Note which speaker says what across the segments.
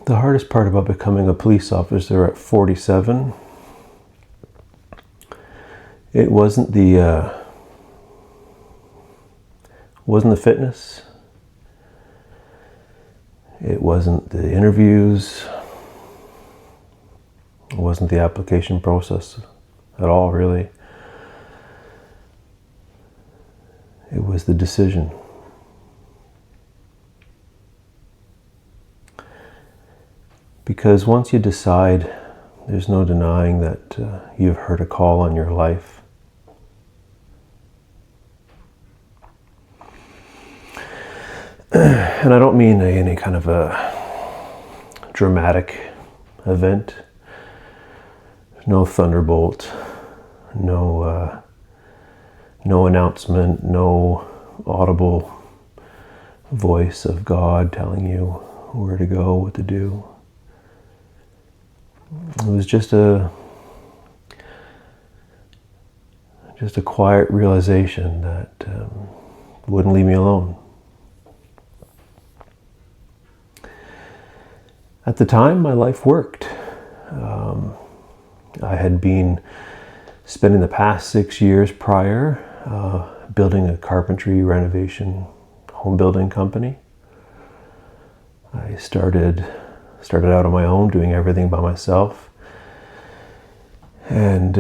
Speaker 1: The hardest part about becoming a police officer at 47, it wasn't the fitness, it wasn't the interviews, it wasn't the application process at all, really. It was the decision. Because once you decide, there's no denying that you've heard a call on your life. And I don't mean any kind of a dramatic event. No thunderbolt, no announcement, no audible voice of God telling you where to go, what to do. It was just a quiet realization that wouldn't leave me alone. At the time, my life worked. I had been spending the past 6 years prior building a carpentry renovation home building company. I started out on my own, doing everything by myself, and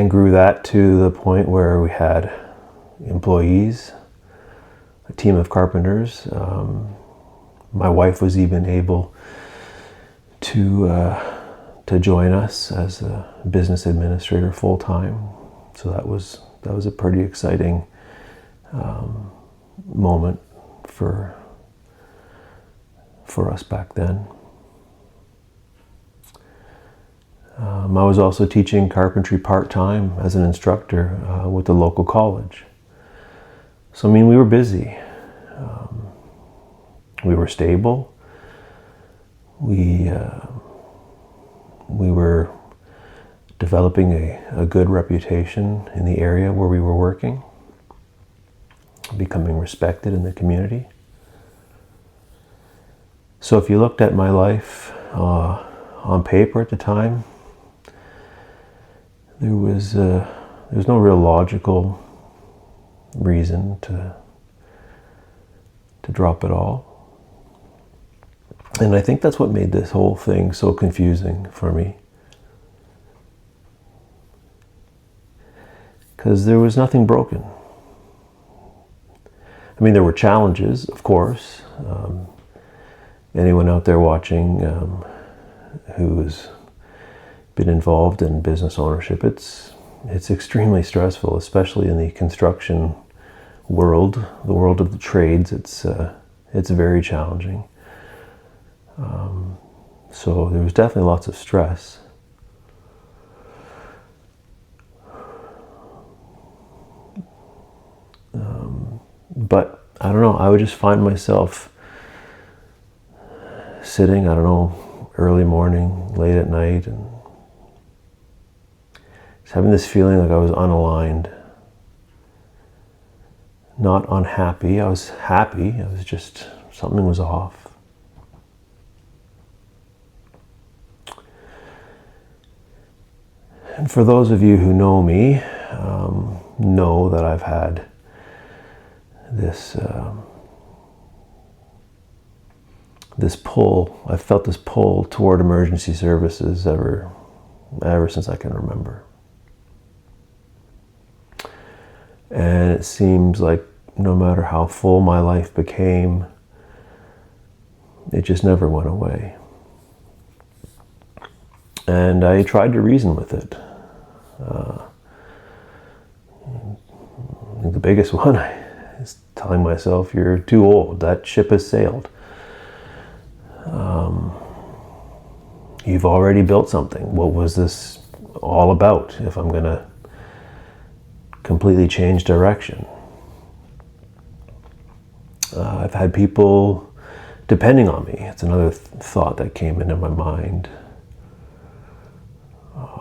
Speaker 1: grew that to the point where we had employees, a team of carpenters. My wife was even able to join us as a business administrator full time. So that was a pretty exciting moment for us back then. I was also teaching carpentry part-time as an instructor with the local college. So I mean, we were busy. We were stable. We were developing a good reputation in the area where we were working, becoming respected in the community. So if you looked at my life on paper at the time, there was no real logical reason to drop it all. And I think that's what made this whole thing so confusing for me. Because there was nothing broken. I mean, there were challenges, of course. Anyone out there watching who's been involved in business ownership, it's extremely stressful, especially in the construction world, the world of the trades. It's very challenging. So there was definitely lots of stress. But I don't know, I would just find myself sitting, I don't know, early morning, late at night, and just having this feeling like I was unaligned. Not unhappy, I was happy, I was just, something was off. And for those of you who know me, know that I've had this pull. I've felt this pull toward emergency services ever since I can remember. And it seems like no matter how full my life became, it just never went away. And I tried to reason with it. I think the biggest one is telling myself, you're too old, that ship has sailed. You've already built something. What was this all about if I'm going to completely change direction? I've had people depending on me. It's another thought that came into my mind.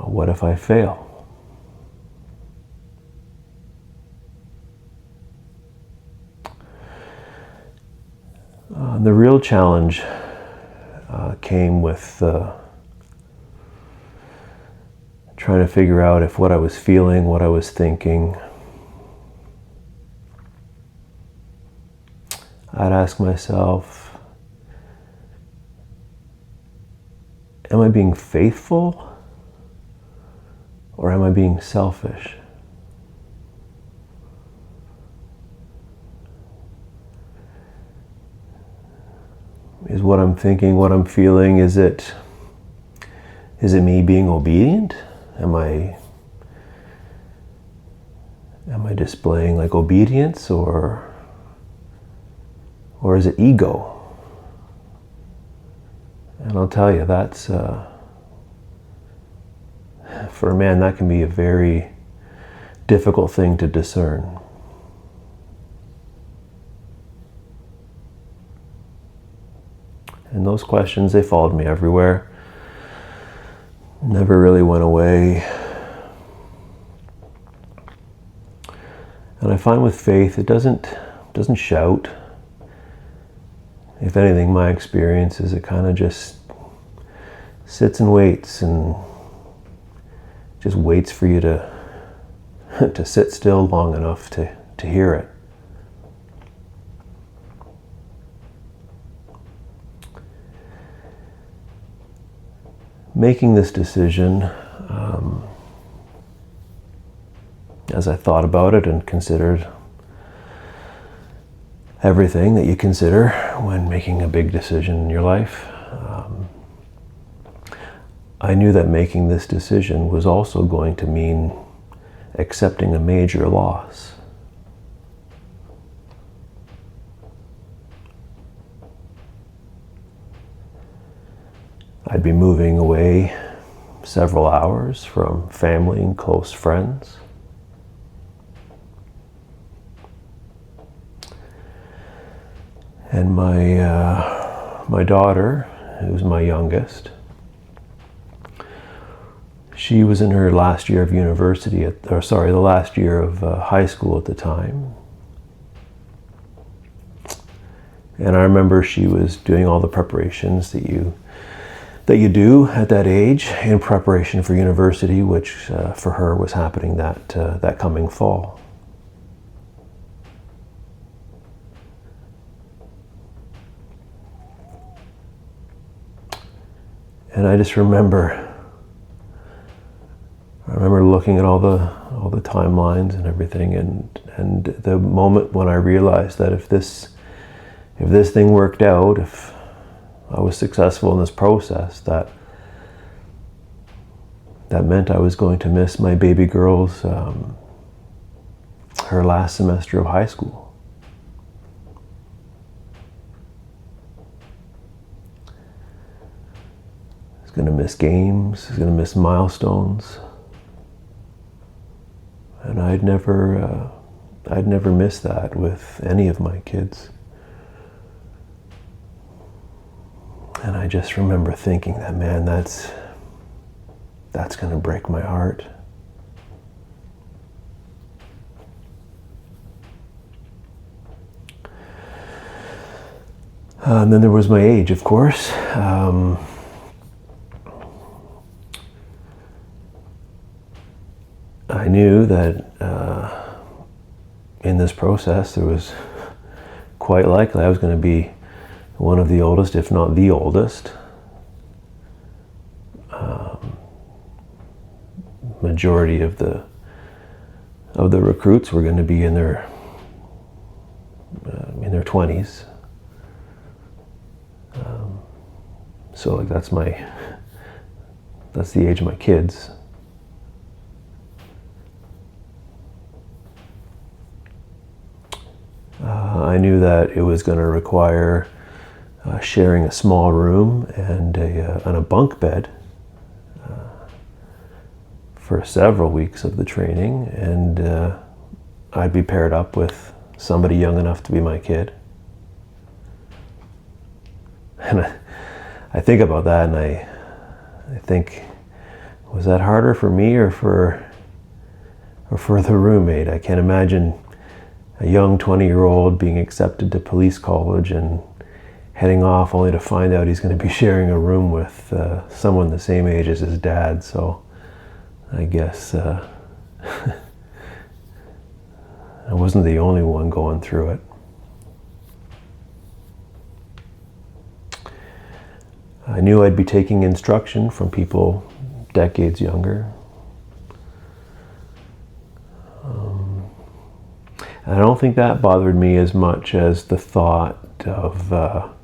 Speaker 1: What if I fail? The real challenge came with trying to figure out if what I was feeling, what I was thinking. I'd ask myself, am I being faithful or am I being selfish? Is what I'm thinking, what I'm feeling, is it me being obedient? Am I displaying like obedience, or is it ego? And I'll tell you, that's for a man, that can be a very difficult thing to discern. And those questions, they followed me everywhere. Never really went away. And I find with faith, it doesn't shout. If anything, my experience is it kind of just sits and waits, and just waits for you to to sit still long enough to hear it. Making this decision, as I thought about it and considered everything that you consider when making a big decision in your life, I knew that making this decision was also going to mean accepting a major loss. I'd be moving away several hours from family and close friends. And my daughter, who's my youngest, she was in her last year of university, the last year of high school at the time. And I remember she was doing all the preparations that you do at that age in preparation for university, which for her was happening that coming fall. And I just remember looking at all the timelines and everything, and the moment when I realized that if this thing worked out, if I was successful in this process, that meant I was going to miss my baby girl's her last semester of high school. I was going to miss games, I was going to miss milestones. And I'd never missed that with any of my kids. And I just remember thinking that, man, that's going to break my heart. And then there was my age, of course. I knew that in this process there was quite likely I was going to be one of the oldest, if not the oldest. Majority of the recruits were going to be in their 20s. So like that's the age of my kids. I knew that it was going to require sharing a small room and a bunk bed for several weeks of the training, and I'd be paired up with somebody young enough to be my kid. And I think about that, and I think, was that harder for me or for the roommate? I can't imagine a young 20-year-old being accepted to police college and heading off only to find out he's going to be sharing a room with someone the same age as his dad. So I guess I wasn't the only one going through it. I knew I'd be taking instruction from people decades younger. I don't think that bothered me as much as the thought of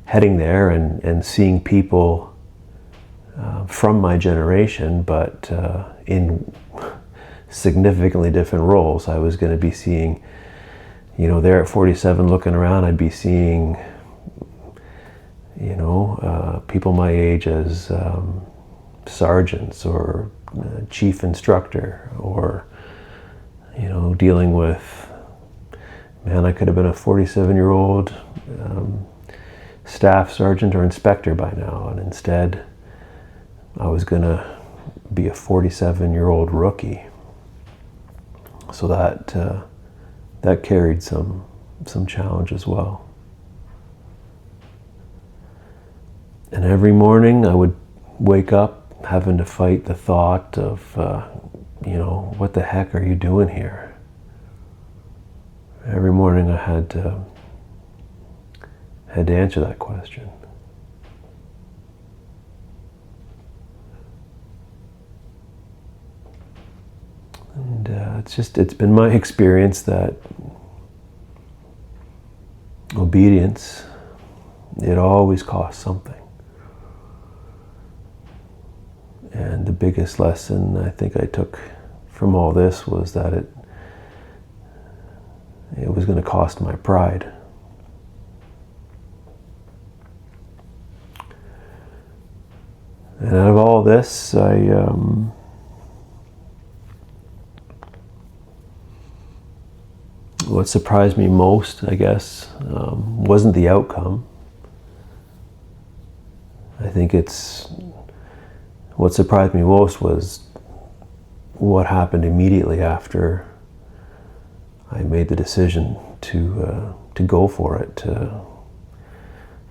Speaker 1: heading there and seeing people from my generation, but in significantly different roles. I was going to be seeing, there at 47 looking around, I'd be seeing, people my age as sergeants or chief instructor, or, dealing with, I could have been a 47-year-old staff sergeant or inspector by now, and instead I was going to be a 47-year-old rookie. So that carried some challenge as well. And every morning I would wake up having to fight the thought of, what the heck are you doing here? Every morning I had to answer that question. And it's been my experience that obedience, it always costs something. And the biggest lesson I think I took from all this was that it was going to cost my pride. And out of all this, what surprised me most, I guess, wasn't the outcome. I think what surprised me most was what happened immediately after I made the decision to go for it, to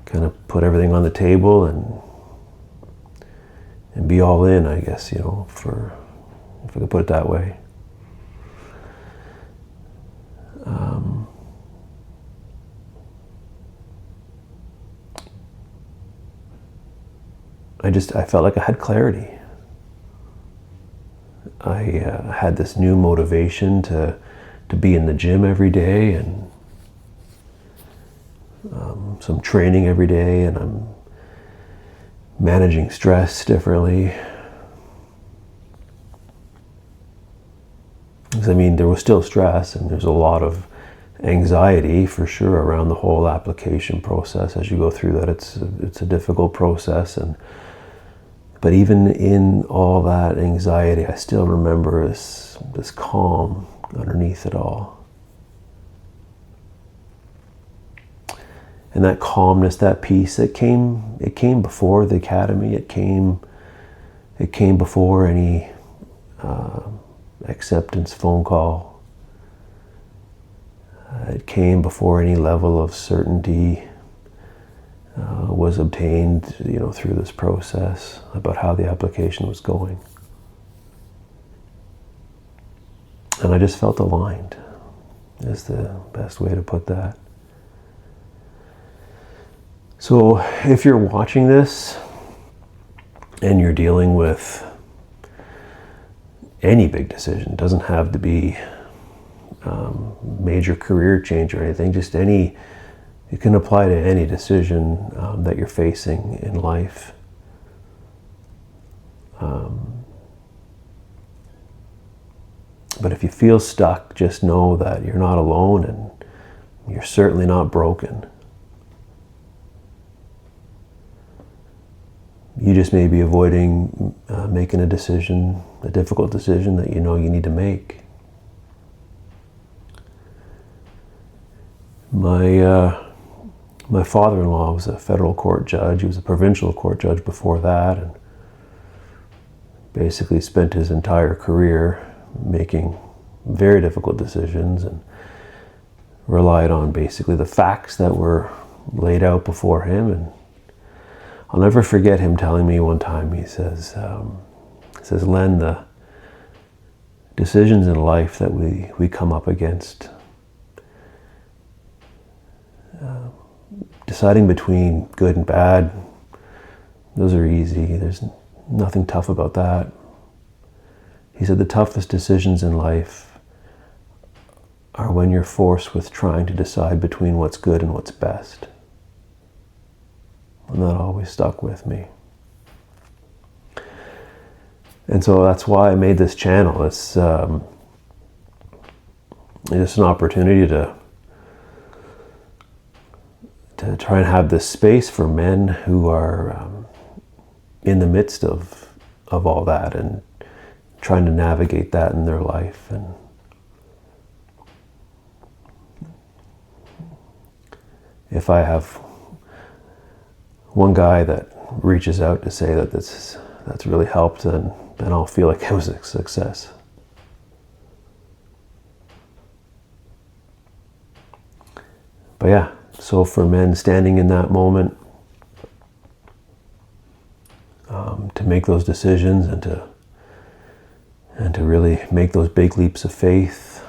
Speaker 1: kind of put everything on the table and be all in, I guess, if I could put it that way. I felt like I had clarity. I had this new motivation to be in the gym every day, and some training every day, and I'm managing stress differently. Because there was still stress, and there's a lot of anxiety for sure around the whole application process. As you go through that, it's a difficult process, but even in all that anxiety, I still remember this calm underneath it all. And that calmness, that peace, it came before the academy. It came before any acceptance phone call. It came before any level of certainty was obtained, through this process about how the application was going. And I just felt aligned, is the best way to put that. So if you're watching this and you're dealing with any big decision, it doesn't have to be major career change or anything, just any, it can apply to any decision that you're facing in life. But if you feel stuck, just know that you're not alone, and you're certainly not broken. You just may be avoiding making a decision, a difficult decision that you know you need to make. My father-in-law was a federal court judge. He was a provincial court judge before that, and basically spent his entire career making very difficult decisions and relied on basically the facts that were laid out before him. And I'll never forget him telling me one time, he says, Len, the decisions in life that we come up against, deciding between good and bad, those are easy. There's nothing tough about that. He said the toughest decisions in life are when you're forced with trying to decide between what's good and what's best. And that always stuck with me. And so that's why I made this channel. It's just an opportunity to try and have this space for men who are in the midst of all that and trying to navigate that in their life. And if I have one guy that reaches out to say that that's really helped, then I'll feel like it was a success. But yeah, so for men standing in that moment, to make those decisions and to really make those big leaps of faith,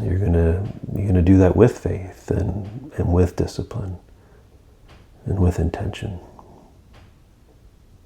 Speaker 1: you're gonna do that with faith and with discipline and with intention.